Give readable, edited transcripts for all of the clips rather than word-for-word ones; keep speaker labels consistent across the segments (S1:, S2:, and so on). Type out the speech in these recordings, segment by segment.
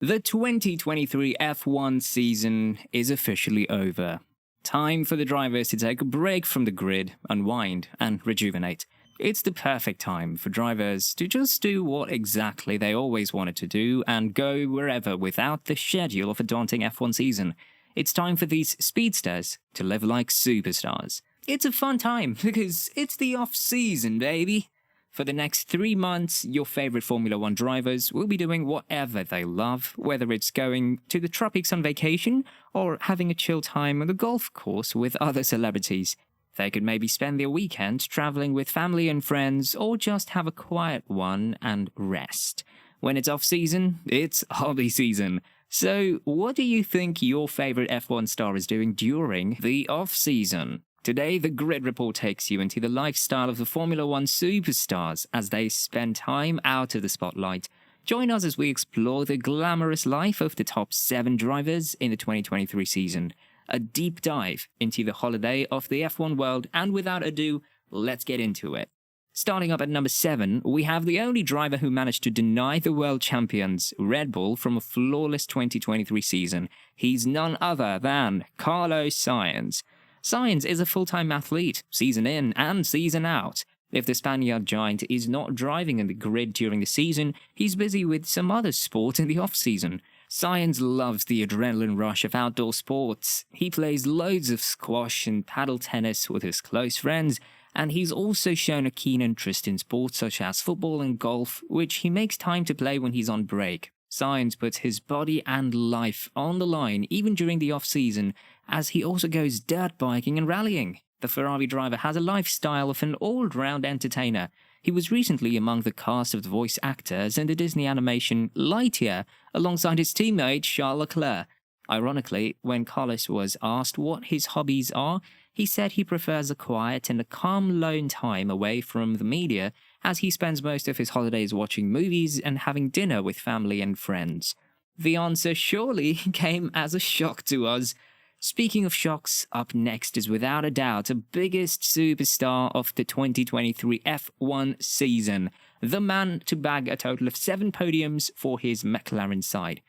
S1: The 2023 F1 season is officially over. Time for the drivers to take a break from the grid, unwind, and rejuvenate. It's the perfect time for drivers to just do what exactly they always wanted to do and go wherever without the schedule of a daunting F1 season. It's time for these speedsters to live like superstars. It's a fun time because it's the off-season, baby. For the next 3 months, your favorite Formula 1 drivers will be doing whatever they love, whether it's going to the tropics on vacation or having a chill time on the golf course with other celebrities. They could maybe spend their weekend traveling with family and friends or just have a quiet one and rest. When it's off-season, it's hobby season. So, what do you think your favorite F1 star is doing during the off-season? Today, the Grid Report takes you into the lifestyle of the Formula 1 superstars as they spend time out of the spotlight. Join us as we explore the glamorous life of the top 7 drivers in the 2023 season. A deep dive into the holiday of the F1 world, and without ado, let's get into it. Starting up at number 7, we have the only driver who managed to deny the world champions, Red Bull, from a flawless 2023 season. He's none other than Carlos Sainz. Sainz is a full-time athlete, season in and season out. If the Spaniard giant is not driving in the grid during the season, he's busy with some other sport in the off-season. Sainz loves the adrenaline rush of outdoor sports. He plays loads of squash and paddle tennis with his close friends, and he's also shown a keen interest in sports such as football and golf, which he makes time to play when he's on break. Sainz puts his body and life on the line even during the off-season, as he also goes dirt biking and rallying. The Ferrari driver has a lifestyle of an all-round entertainer. He was recently among the cast of the voice actors in the Disney animation Lightyear, alongside his teammate Charles Leclerc. Ironically, when Carlos was asked what his hobbies are, he said he prefers a quiet and a calm lone time away from the media, as he spends most of his holidays watching movies and having dinner with family and friends. The answer surely came as a shock to us. Speaking of shocks, up next is without a doubt the biggest superstar of the 2023 F1 season, the man to bag a total of 7 podiums for his McLaren side.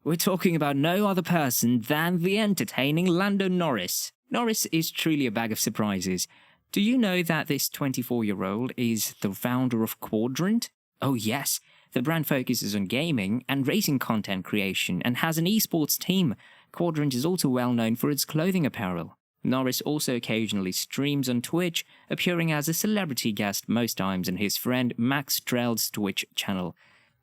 S1: We're talking about no other person than the entertaining Lando Norris. Norris is truly a bag of surprises. Do you know that this 24-year-old is the founder of Quadrant? Oh yes, the brand focuses on gaming and racing content creation and has an esports team. Quadrant is also well known for its clothing apparel. Norris also occasionally streams on Twitch, appearing as a celebrity guest most times in his friend Max Trell's Twitch channel.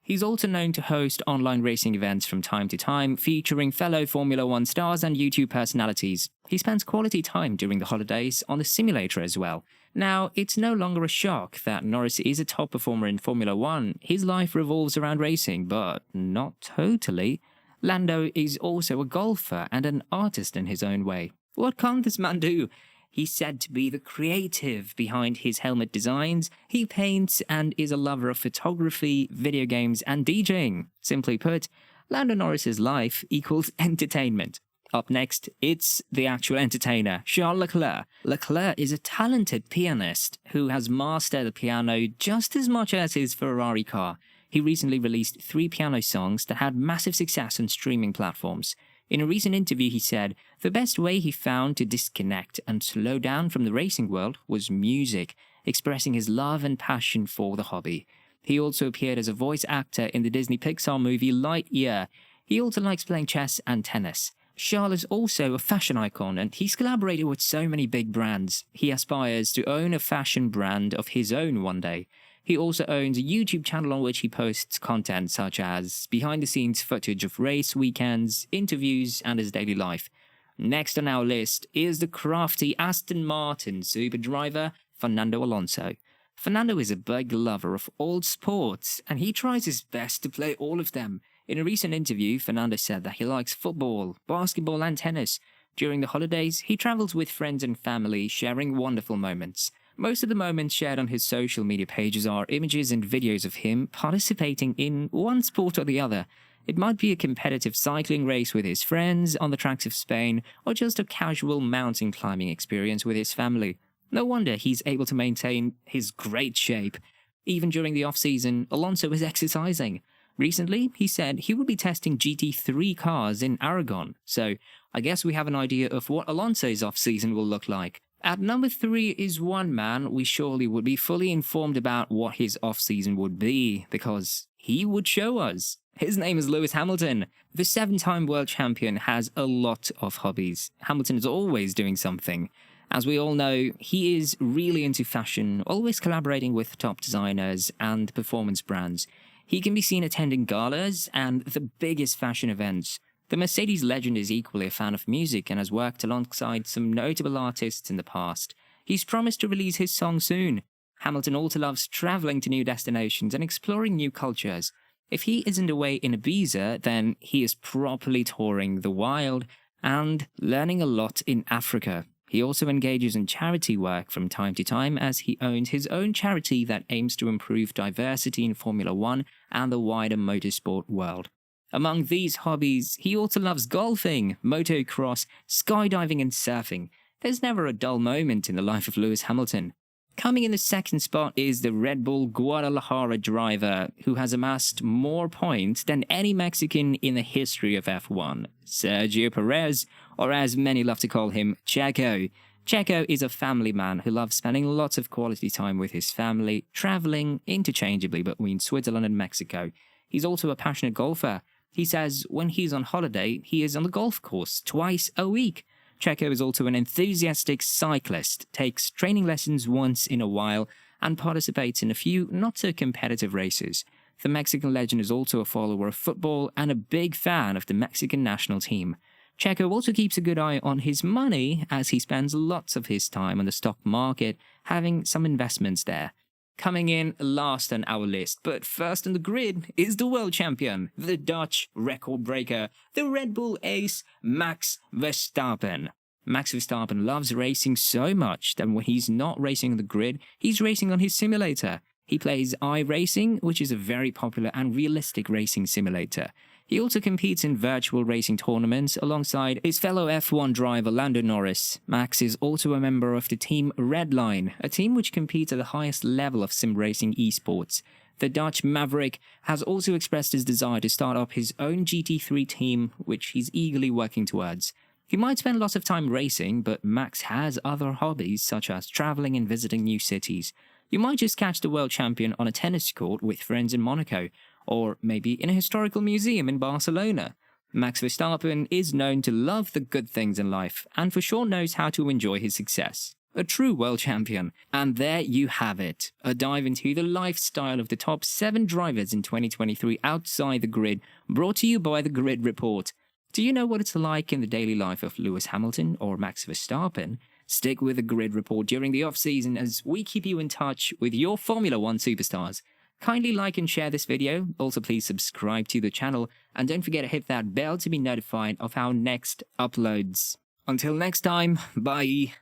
S1: He's also known to host online racing events from time to time, featuring fellow Formula 1 stars and YouTube personalities. He spends quality time during the holidays on the simulator as well. Now, it's no longer a shock that Norris is a top performer in Formula 1. His life revolves around racing, but not totally. Lando is also a golfer and an artist in his own way. What can't this man do? He's said to be the creative behind his helmet designs. He paints and is a lover of photography, video games, and DJing. Simply put, Lando Norris's life equals entertainment. Up next, it's the actual entertainer, Charles Leclerc. Leclerc is a talented pianist who has mastered the piano just as much as his Ferrari car. He recently released 3 piano songs that had massive success on streaming platforms. In a recent interview, he said the best way he found to disconnect and slow down from the racing world was music, expressing his love and passion for the hobby. He also appeared as a voice actor in the Disney Pixar movie Lightyear. He also likes playing chess and tennis. Charles is also a fashion icon, and he's collaborated with so many big brands. He aspires to own a fashion brand of his own one day. He also owns a YouTube channel on which he posts content such as behind-the-scenes footage of race weekends, interviews, and his daily life. Next on our list is the crafty Aston Martin super driver, Fernando Alonso. Fernando is a big lover of all sports, and he tries his best to play all of them. In a recent interview, Fernando said that he likes football, basketball, and tennis. During the holidays, he travels with friends and family, sharing wonderful moments. Most of the moments shared on his social media pages are images and videos of him participating in one sport or the other. It might be a competitive cycling race with his friends on the tracks of Spain, or just a casual mountain climbing experience with his family. No wonder he's able to maintain his great shape. Even during the off-season, Alonso is exercising. Recently, he said he would be testing GT3 cars in Aragon, so I guess we have an idea of what Alonso's off-season will look like. At number 3 is one man we surely would be fully informed about what his off-season would be, because he would show us. His name is Lewis Hamilton. The 7-time world champion has a lot of hobbies. Hamilton is always doing something. As we all know, he is really into fashion, always collaborating with top designers and performance brands. He can be seen attending galas and the biggest fashion events. The Mercedes legend is equally a fan of music and has worked alongside some notable artists in the past. He's promised to release his song soon. Hamilton also loves traveling to new destinations and exploring new cultures. If he isn't away in Ibiza, then he is properly touring the wild and learning a lot in Africa. He also engages in charity work from time to time, as he owns his own charity that aims to improve diversity in Formula One and the wider motorsport world. Among these hobbies, he also loves golfing, motocross, skydiving and surfing. There's never a dull moment in the life of Lewis Hamilton. Coming in the second spot is the Red Bull Guadalajara driver, who has amassed more points than any Mexican in the history of F1, Sergio Perez, or as many love to call him, Checo. Checo is a family man who loves spending lots of quality time with his family, traveling interchangeably between Switzerland and Mexico. He's also a passionate golfer. He says when he's on holiday, he is on the golf course twice a week. Checo is also an enthusiastic cyclist, takes training lessons once in a while, and participates in a few not-so-competitive races. The Mexican legend is also a follower of football and a big fan of the Mexican national team. Checo also keeps a good eye on his money, as he spends lots of his time on the stock market, having some investments there. Coming in last on our list, but first on the grid, is the world champion, the Dutch record breaker, the Red Bull ace, Max Verstappen. Max Verstappen loves racing so much that when he's not racing on the grid, he's racing on his simulator. He plays iRacing, which is a very popular and realistic racing simulator. He also competes in virtual racing tournaments alongside his fellow F1 driver Lando Norris. Max is also a member of the team Redline, a team which competes at the highest level of sim racing esports. The Dutch Maverick has also expressed his desire to start up his own GT3 team, which he's eagerly working towards. He might spend lots of time racing, but Max has other hobbies such as traveling and visiting new cities. You might just catch the world champion on a tennis court with friends in Monaco, or maybe in a historical museum in Barcelona. Max Verstappen is known to love the good things in life, and for sure knows how to enjoy his success. A true world champion. And there you have it, a dive into the lifestyle of the top 7 drivers in 2023 outside the grid, brought to you by the Grid Report. Do you know what it's like in the daily life of Lewis Hamilton or Max Verstappen? Stick with the Grid Report during the off-season as we keep you in touch with your Formula One superstars. Kindly like and share this video, also please subscribe to the channel, and don't forget to hit that bell to be notified of our next uploads. Until next time, bye!